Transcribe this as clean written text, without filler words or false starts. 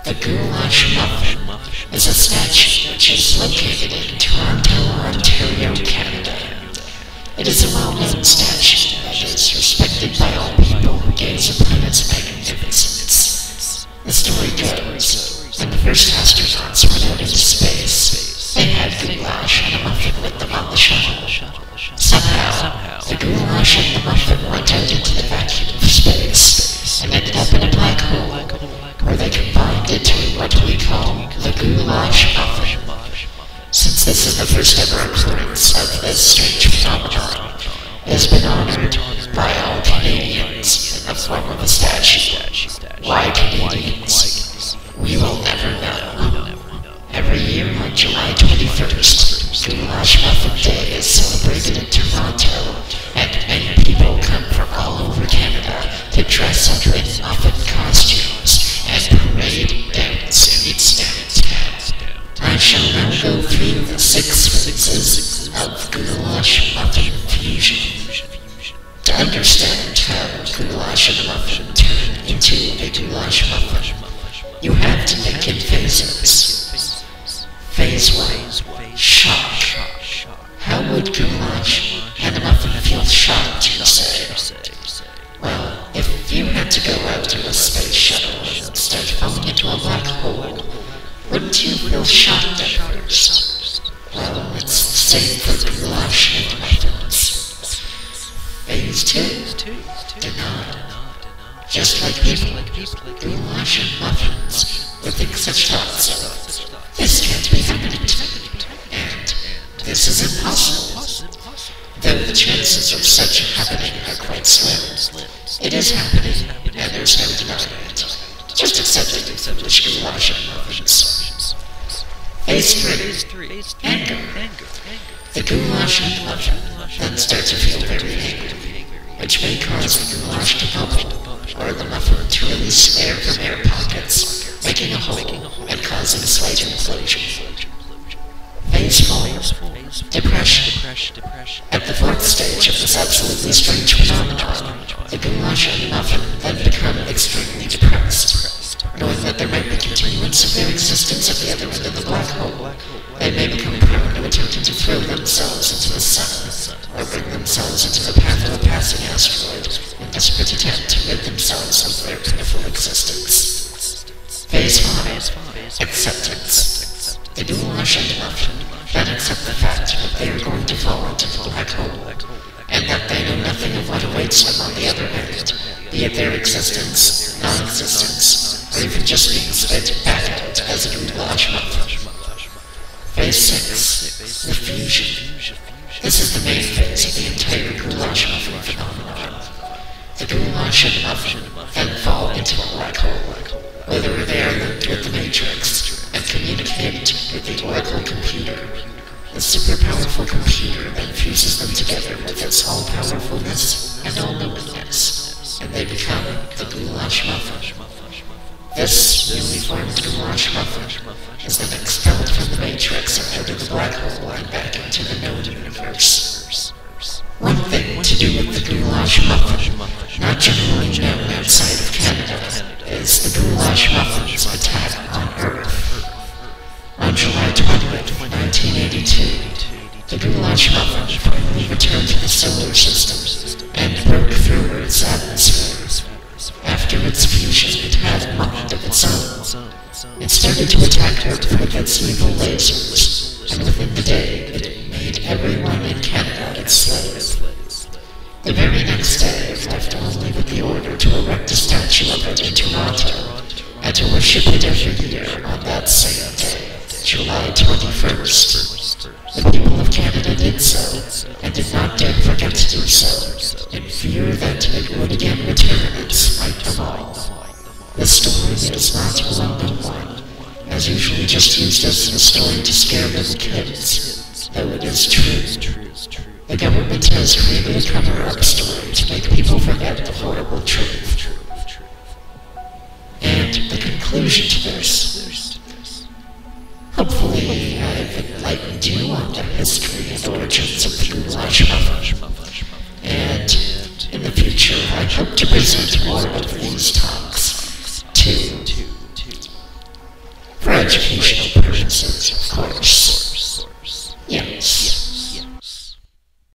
The Goulash Muffin is a statue which is located in Toronto, Ontario, Canada. It is a well-known statue that is respected by all people who gaze upon its magnificence. The story goes, when the first astronauts went out into space, they had goulash and a muffin with them on the shuttle. Somehow, the goulash and the muffin went out into the vacuum of space and ended up in a black hole, where they combined into what we call the Goulash Muffin. Since this is the first ever occurrence of this strange phenomenon, it has been honored by all Canadians in the form of a statue. Why Canadians? We will never know. Every year on July 21st, Goulash Muffin Day is celebrated in Toronto, and many people come from all over Canada to dress up in muffin costumes and parade dance its downtown. I shall now go through the 6 phases of Goulash Muffin fusion. To understand how goulash and muffin turn into a goulash muffin, you have to think in phases. Phase 1, shock. How would goulash and a muffin feel shocked, you say? Well, if you had to go out to a space shuttle and start falling into a black hole, wouldn't you feel shocked at first? Well, it's the same for goulash and muffins. Phase 2, denial. Just like people, goulash and muffins would think such thoughts of, this can't be happening to me, and this is impossible. Though the chances of such happening are quite slim, it is happening, and there's no denying it. Just accept it in foolish goulash and muffins. Phase 3, anger. The goulash and muffin then start to feel very angry, which may cause the goulash to bubble, or the muffin to release air from air pockets, making a hole and causing a slight implosion. Phase 4, depression. At the 4th stage of this absolutely strange phenomenon, the goulash and muffin then become extremely depressed, knowing that there might be continuance of their existence at the other end of the black hole. They may become prone to attempting to throw themselves into the sun, or bring themselves into the path of a passing asteroid in desperate attempt to rid themselves of their pitiful existence. Phase 5, acceptance. The goulash and muffin then accept the fact that they are going to fall into the black hole, and that they know nothing of what awaits them on the other end, be it their existence, non-existence, or even just being spit back out as a goulash muffin. Phase 6, the fusion. This is the main phase of the entire goulash muffin phenomenon. The goulash and muffin then fall into a black hole, whether they are linked with the matrix and communicate with the Oracle computer. The super powerful computer then fuses them together with its all-powerfulness and all-knowingness, and they become the goulash muffin. This newly formed goulash muffin is then expelled from the matrix and out of the black hole and back into the known universe. One thing to do with the goulash muffin, not generally known outside of Canada, is the goulash muffin's attack on Earth. On July 20th, 1982, the goulash muffin finally returned to the solar system and broke through Earth's atmosphere. After its fusion, it had a mind of its own. It started to attack Earth with its evil lasers, and within the day, it made everyone in Canada its slave. The very next day, it left only with the order to erect a statue of it in Toronto, and to worship it every year on that same day, July 21st. The people of Canada did so, and did not dare forget to do so, in fear that it would again return and smite them all. The story is not a well-known one, as usually just used as a story to scare little kids, though it is true. The government has created a cover-up story to make people forget the horrible truth. And the conclusion to this. Hopefully, I've enlightened you on the history and origins of the goulash muffin. And in the future, I hope to present more of these talks to educational